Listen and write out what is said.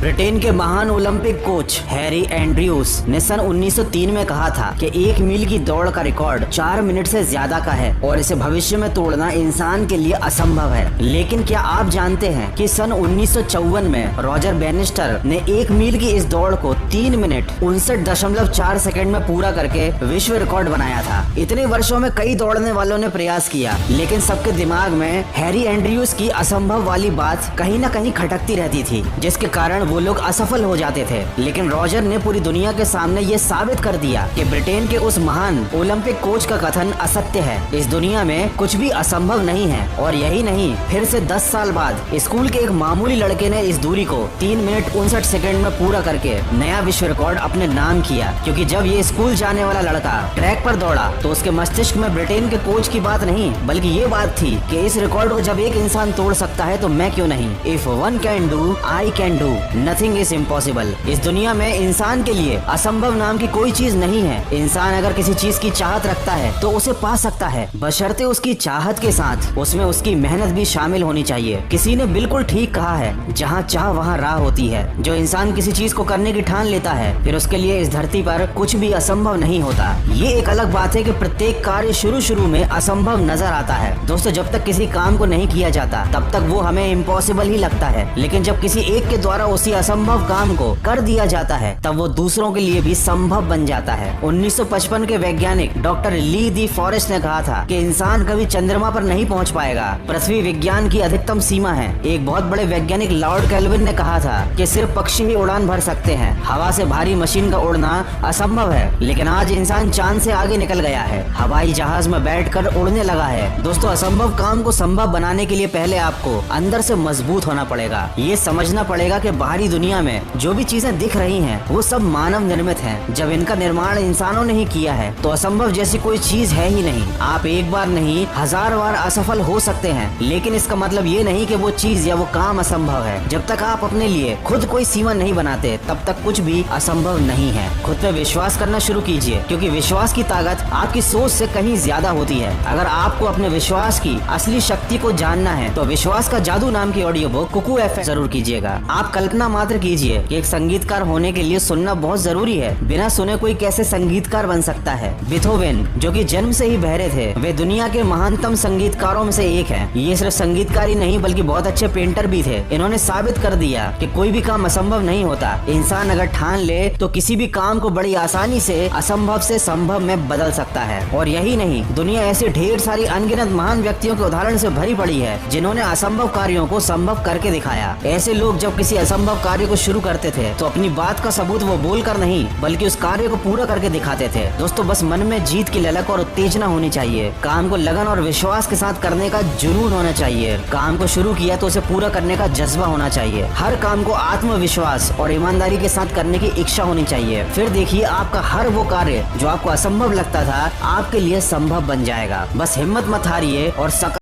Britain के महान Olympic coach Harry Andrews ने सन 1903 में कहा था कि 1 मील की दौड़ का रिकॉर्ड 4 मिनट से ज्यादा का है और इसे भविष्य में तोड़ना इंसान के लिए असंभव है। लेकिन क्या आप जानते हैं कि सन 1954 में रॉजर बैनिस्टर ने 1 मील की इस दौड़ को 3 मिनट 59.4 सेकंड में पूरा करके विश्व रिकॉर्ड बनाया था। इतने वर्षों में कई दौड़ने वालों ने प्रयास किया, लेकिन सबके दिमाग में हैरी एंड्रयूज की असंभव वाली बात कहीं न कहीं खटकती रहती थी, जिसके कारण वो लोग असफल हो जाते थे। लेकिन रॉजर ने पूरी दुनिया के सामने ये साबित कर दिया कि ब्रिटेन के उस महान ओलंपिक कोच का कथन असत्य है। इस दुनिया में कुछ भी असंभव नहीं है। और यही नहीं, फिर से 10 साल बाद स्कूल के एक मामूली लड़के ने इस दूरी को 3 मिनट 59 सेकंड में पूरा करके नया विश्व रिकॉर्ड अपने नाम किया। क्योंकि जब ये स्कूल जाने वाला लड़का ट्रैक पर दौड़ा तो उसके मस्तिष्क में ब्रिटेन के कोच की बात नहीं, बल्कि ये बात थी कि इस रिकॉर्ड को जब एक इंसान तोड़ सकता है तो मैं क्यों नहीं। If one can do, I can do, nothing is impossible. इस दुनिया में इंसान के लिए असंभव नाम की कोई चीज नहीं है। इंसान अगर किसी चीज की चाहत रखता है तो उसे पा सकता है, बशर्ते उसकी चाहत के साथ उसमें उसकी मेहनत भी शामिल होनी चाहिए। किसी ने बिल्कुल ठीक कहा है, जहाँ चाह वहाँ राह होती है। जो इंसान किसी चीज को करने की ठान लेता है, फिर उसके लिए इस धरती पर कुछ भी असंभव नहीं होता। ये एक अलग बात है कि प्रत्येक कार्य शुरू में असंभव नजर आता है। दोस्तों, जब तक किसी काम को नहीं किया जाता तब तक वो हमें इम्पॉसिबल ही लगता है, लेकिन जब किसी एक के द्वारा उसी असंभव काम को कर दिया जाता है तब वो दूसरों के लिए भी संभव बन जाता है। 1955 के वैज्ञानिक डॉक्टर ली दी फॉरेस्ट ने कहा था कि इंसान कभी चंद्रमा पर नहीं पहुंच पाएगा, पृथ्वी विज्ञान की अधिकतम सीमा है। एक बहुत बड़े वैज्ञानिक लॉर्ड कैल्विन ने कहा था कि सिर्फ पक्षी ही उड़ान भर सकते हैं, हवा से भारी मशीन का उड़ना असंभव है। लेकिन आज इंसान चांद से आगे निकल गया है, हवाई जहाज में बैठकर उड़ने लगा है। दोस्तों, असंभव काम को संभव बनाने के लिए पहले आपको अंदर से मजबूत होना पड़ेगा। ये समझना पड़ेगा कि बाहरी दुनिया में जो भी चीजें दिख रही हैं वो सब मानव निर्मित हैं। जब इनका निर्माण इंसानों ने ही किया है तो असंभव जैसी कोई चीज है ही नहीं। आप एक बार नहीं 1000 बार असफल हो सकते हैं, लेकिन इसका मतलब ये नहीं कि वो चीज या वो काम असंभव है। जब तक आप अपने लिए खुद कोई सीमा नहीं बनाते तब तक कुछ भी असंभव नहीं है। खुद पे विश्वास करना शुरू कीजिए, क्योंकि विश्वास की ताकत आपकी सोच से कहीं ज्यादा होती है। अगर आपको अपने विश्वास की असली शक्ति को जानना है तो विश्वास का जादू नाम की ऑडियो बुक कुकू एफएम जरूर कीजिएगा। आप कल्पना मात्र कीजिए कि एक संगीतकार होने के लिए सुनना बहुत जरूरी है। बिना सुने कोई कैसे संगीतकार बन सकता है। बीथोवेन, जो कि जन्म से ही बहरे थे, वे दुनिया के महानतम संगीतकारों में से एक हैं। ये सिर्फ संगीतकार ही नहीं बल्कि बहुत अच्छे पेंटर भी थे। इन्होंने साबित कर दिया कि कोई भी काम असंभव नहीं होता। इंसान अगर ठान ले तो किसी भी काम को बड़ी आसानी से असंभव से संभव में बदल सकता है। और यही नहीं, दुनिया ऐसे ढेर सारी अनगिनत महान व्यक्तियों के उदाहरण से भरी पड़ी है जिन्होंने असंभव कार्यों को संभव करके दिखाया। ऐसे लोग जब किसी असंभव कार्य को शुरू करते थे तो अपनी बात का सबूत वो बोलकर नहीं बल्कि उस कार्य को पूरा करके दिखाते थे। दोस्तों, बस मन में जीत की ललक और उत्तेजना होनी चाहिए। काम को लगन और विश्वास के साथ करने का जुनून होना चाहिए। काम को शुरू किया तो उसे पूरा करने का जज्बा होना चाहिए। हर काम को आत्मविश्वास और ईमानदारी के साथ करने की इच्छा होनी चाहिए। फिर देखिए, आपका हर वो कार्य जो आपको असंभव लगता था आपके लिए संभव बन जाएगा। बस हिम्मत मत हारिए और